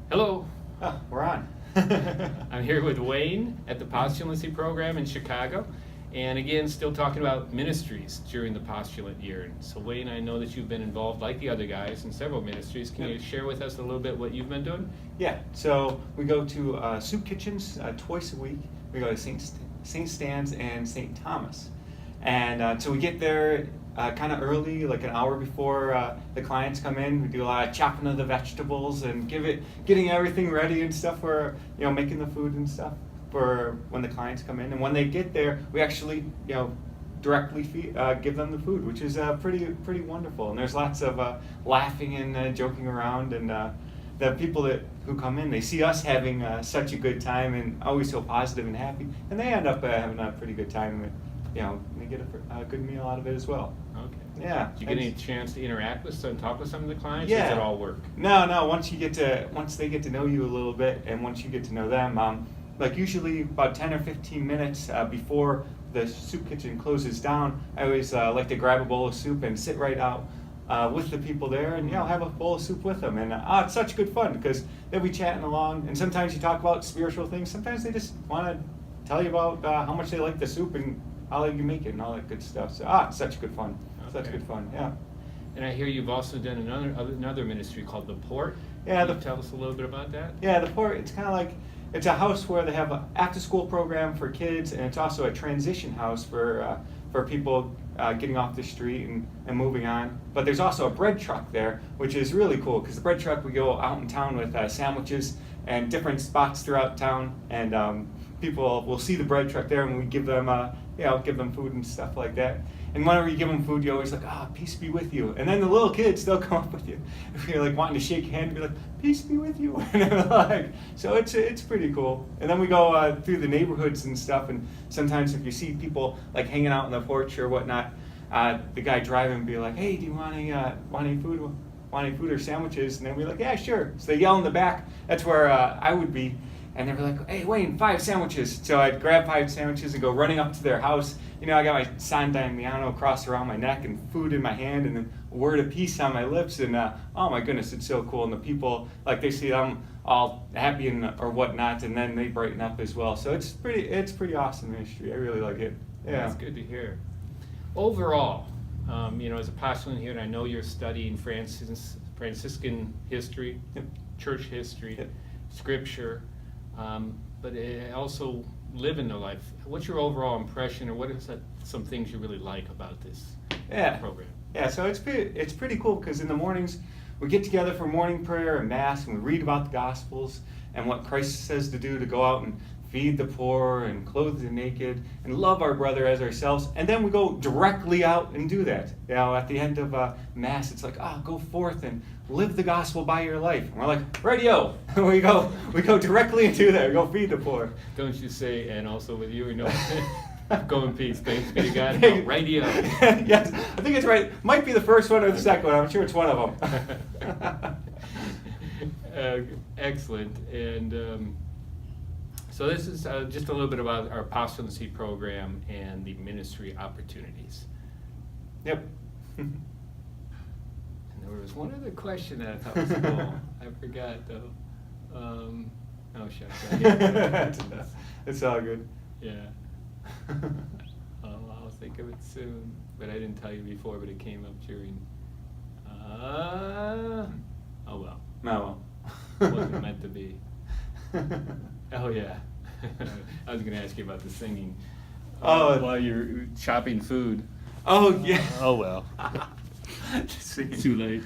Hello, Oh, we're on. I'm here with Wayne at the Postulancy program in Chicago. And again, still talking about ministries during the postulant year. So Wayne, I know that you've been involved, like the other guys, in several ministries. Can you share with us a little bit what you've been doing? Yeah, so we go to soup kitchens twice a week. We go to St. Stan's and St. Thomas. And so we get there kind of early, like an hour before the clients come in. We do a lot of chopping of the vegetables and getting everything ready and stuff for, making the food and stuff for when the clients come in. And when they get there, we actually, directly give them the food, which is pretty wonderful. And there's lots of laughing and joking around, and the people who come in, they see us having such a good time and always so positive and happy, and they end up having a pretty good time. And, they get a good meal out of it as well. Okay. Yeah. Did you get any chance to interact with some, talk with some of the clients? Yeah. Or does it all work? No. Once they get to know you a little bit, and once you get to know them, like usually about 10 or 15 minutes before the soup kitchen closes down, I always like to grab a bowl of soup and sit right out with the people there, and have a bowl of soup with them. And it's such good fun because they'll be chatting along, and sometimes you talk about spiritual things. Sometimes they just want to tell you about how much they like the soup and how you make it and all that good stuff. So it's such good fun. Okay. Such good fun. Yeah. And I hear you've also done another ministry called The Port. Yeah. Can you tell us a little bit about that? Yeah, the Port, it's kind of like, it's a house where they have an after-school program for kids, and it's also a transition house for people getting off the street and moving on. But there's also a bread truck there, which is really cool, because the bread truck, we go out in town with sandwiches and different spots throughout town, and people will see the bread truck there, and we give them food and stuff like that. And whenever you give them food, you're always like, peace be with you. And then the little kids, they'll come up with you. If you're like wanting to shake your hand, be like, peace be with you. And they're like, so it's pretty cool. And then we go through the neighborhoods and stuff. And sometimes if you see people like hanging out on the porch or whatnot, the guy driving will be like, hey, do you want any food? Want any food or sandwiches? And then we're like, yeah, sure. So they yell in the back. That's where I would be. And they were like, hey, Wayne, 5 sandwiches. So I'd grab 5 sandwiches and go running up to their house. I got my San Damiano crossed around my neck and food in my hand and then a word of peace on my lips. And oh my goodness, it's so cool. And the people, like, they see I'm all happy or whatnot, and then they brighten up as well. So it's pretty awesome ministry. I really like it. Yeah. That's good to hear. Overall, as a postulant here, and I know you're studying Franciscan history, church history, scripture, but also living the life. What's your overall impression, or what is some things you really like about this program? Yeah, so it's pretty cool because in the mornings we get together for morning prayer and mass, and we read about the Gospels and what Christ says to do, to go out and feed the poor and clothe the naked and love our brother as ourselves. And then we go directly out and do that. At the end of mass, it's like, go forth and live the gospel by your life. And we're like, radio. we go directly into that. We go feed the poor. Don't you say, and also with you, go in peace. Thanks be to God. No, radio. Yes, I think it's right. Might be the first one or the second one. I'm sure it's one of them. Excellent. And so this is just a little bit about our postulancy program and the ministry opportunities. Yep. And there was one other question that I thought was cool. I forgot though. Oh, shucks. It's all good. Yeah. I'll think of it soon. But I didn't tell you before, but it came up during. Oh well. No. Wasn't meant to be. Oh yeah. I was going to ask you about the singing while you're chopping food. Oh yeah. Oh well. Too late.